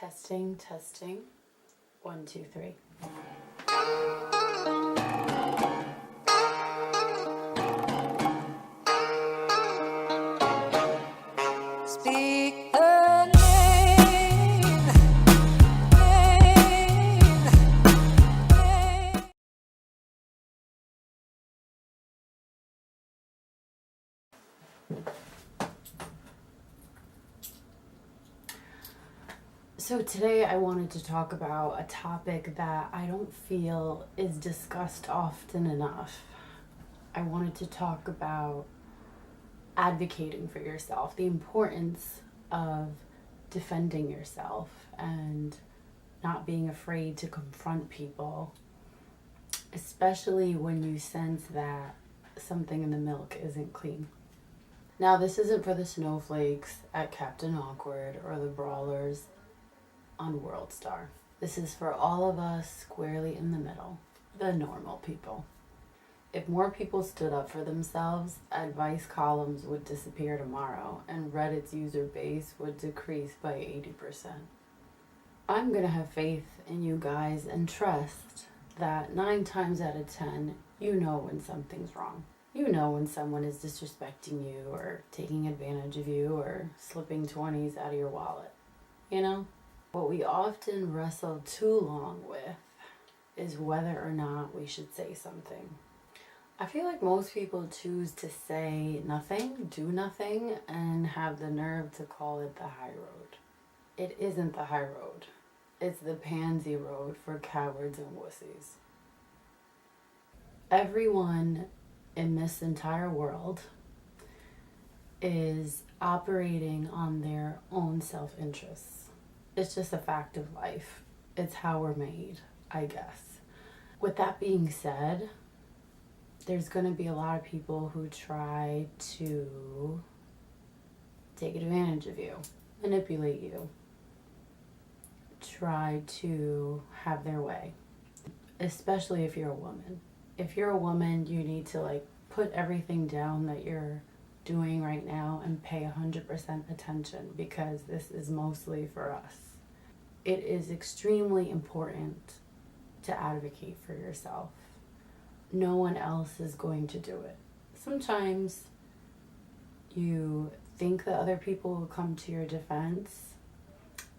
Testing, testing. 1, 2, 3. Speak the name. So today I wanted to talk about a topic that I don't feel is discussed often enough. I wanted to talk about advocating for yourself, the importance of defending yourself and not being afraid to confront people, especially when you sense that something in the milk isn't clean. Now, this isn't for the snowflakes at Captain Awkward or the brawlers on World Star. This is for all of us squarely in the middle, the normal people. If more people stood up for themselves, advice columns would disappear tomorrow and Reddit's user base would decrease by 80%. I'm going to have faith in you guys and trust that 9 times out of 10, you know when something's wrong. You know when someone is disrespecting you or taking advantage of you or slipping 20s out of your wallet. You know? What we often wrestle too long with is whether or not we should say something. I feel like most people choose to say nothing, do nothing, and have the nerve to call it the high road. It isn't the high road. It's the pansy road for cowards and wussies. Everyone in this entire world is operating on their own self-interests. It's just a fact of life. It's how we're made, I guess. With that being said, there's going to be a lot of people who try to take advantage of you, manipulate you, try to have their way, especially if you're a woman. If you're a woman, you need to put everything down that you're doing right now and pay 100% attention, because this is mostly for us. It is extremely important to advocate for yourself. No one else is going to do it. Sometimes you think that other people will come to your defense,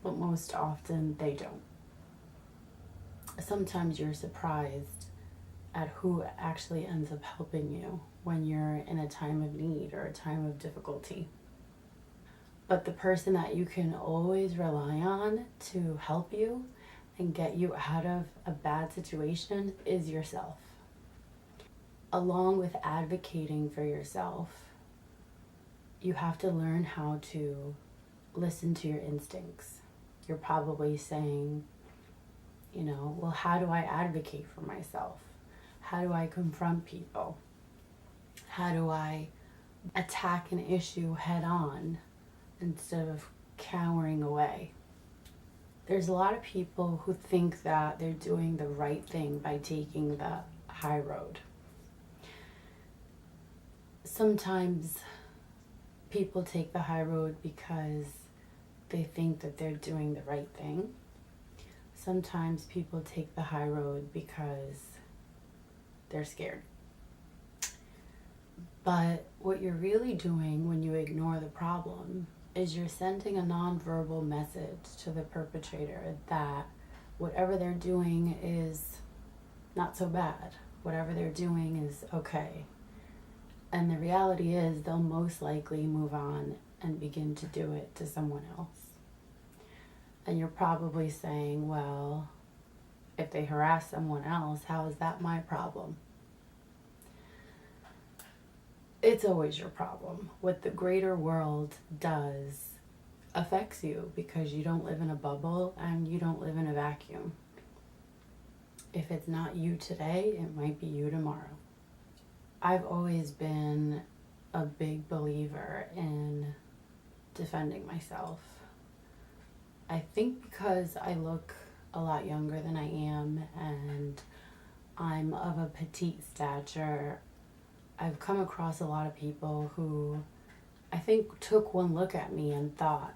but most often they don't. Sometimes you're surprised at who actually ends up helping you when you're in a time of need or a time of difficulty. But the person that you can always rely on to help you and get you out of a bad situation is yourself. Along with advocating for yourself, you have to learn how to listen to your instincts. You're probably saying, well, how do I advocate for myself? How do I confront people? How do I attack an issue head on instead of cowering away? There's a lot of people who think that they're doing the right thing by taking the high road. Sometimes people take the high road because they think that they're doing the right thing. Sometimes people take the high road because they're scared. But what you're really doing when you ignore the problem is you're sending a nonverbal message to the perpetrator that whatever they're doing is not so bad. Whatever they're doing is okay. And the reality is they'll most likely move on and begin to do it to someone else. And you're probably saying, well, if they harass someone else, how is that my problem? It's always your problem. What the greater world does affects you because you don't live in a bubble and you don't live in a vacuum. If it's not you today, it might be you tomorrow. I've always been a big believer in defending myself. I think because I look a lot younger than I am and I'm of a petite stature, I've come across a lot of people who I think took one look at me and thought,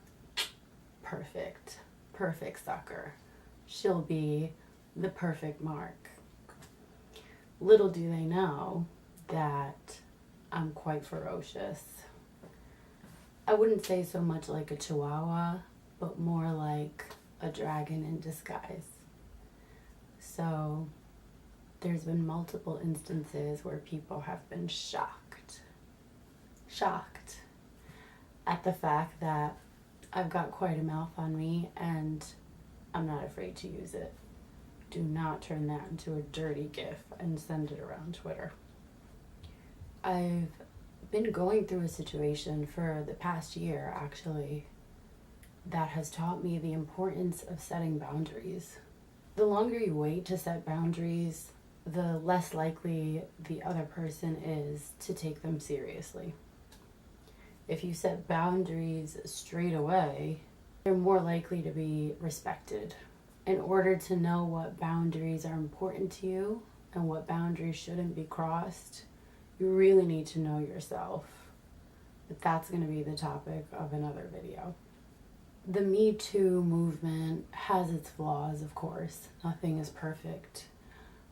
perfect perfect sucker. She'll be the perfect mark. Little do they know that I'm quite ferocious. I wouldn't say so much like a chihuahua, but more like a dragon in disguise. So there's been multiple instances where people have been shocked at the fact that I've got quite a mouth on me and I'm not afraid to use it. Do not turn that into a dirty gif and send it around Twitter. I've been going through a situation for the past year, actually, that has taught me the importance of setting boundaries. The longer you wait to set boundaries, the less likely the other person is to take them seriously. If you set boundaries straight away, they're more likely to be respected. In order to know what boundaries are important to you and what boundaries shouldn't be crossed, you really need to know yourself. But that's going to be the topic of another video. The Me Too movement has its flaws, of course. Nothing is perfect.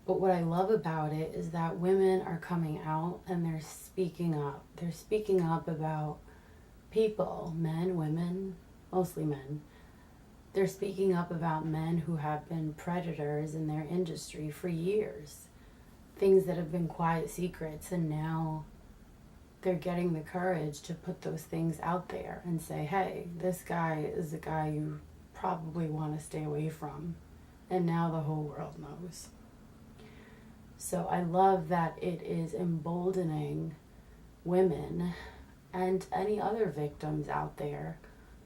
But what I love about it is that women are coming out and they're speaking up. They're speaking up about people, men, women, mostly men. They're speaking up about men who have been predators in their industry for years. Things that have been quiet secrets, and now they're getting the courage to put those things out there and say, hey, this guy is a guy you probably want to stay away from. And now the whole world knows. So I love that it is emboldening women and any other victims out there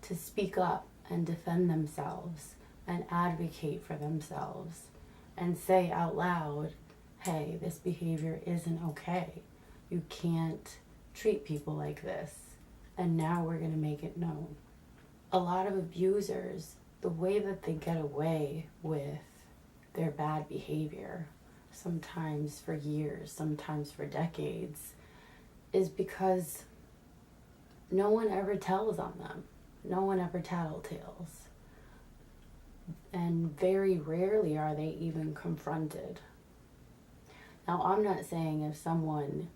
to speak up and defend themselves and advocate for themselves and say out loud, hey, this behavior isn't okay. You can't treat people like this. And now we're going to make it known. A lot of abusers, the way that they get away with their bad behavior, sometimes for years, sometimes for decades, is because no one ever tells on them. No one ever tattletales. And very rarely are they even confronted. Now, I'm not saying if someone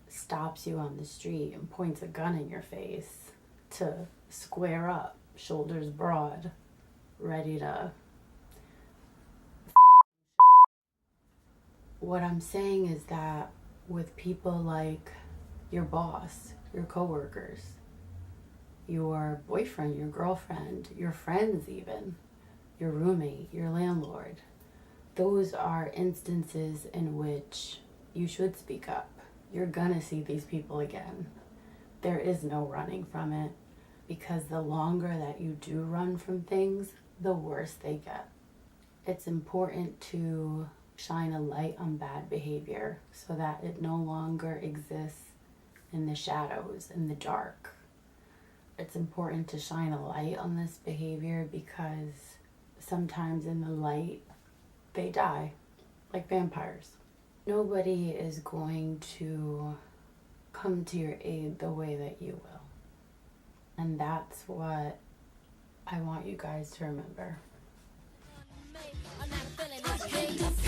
stops you on the street and points a gun in your face to square up, shoulders broad, ready to... What I'm saying is that with people like your boss, your coworkers, your boyfriend, your girlfriend, your friends even, your roommate, your landlord, those are instances in which you should speak up. You're gonna see these people again. There is no running from it, because the longer that you do run from things, the worse they get. It's important to shine a light on bad behavior so that it no longer exists in the shadows, in the dark. It's important to shine a light on this behavior because sometimes in the light, they die, like vampires. Nobody is going to come to your aid the way that you will. And that's what I want you guys to remember. I'm not feeling this.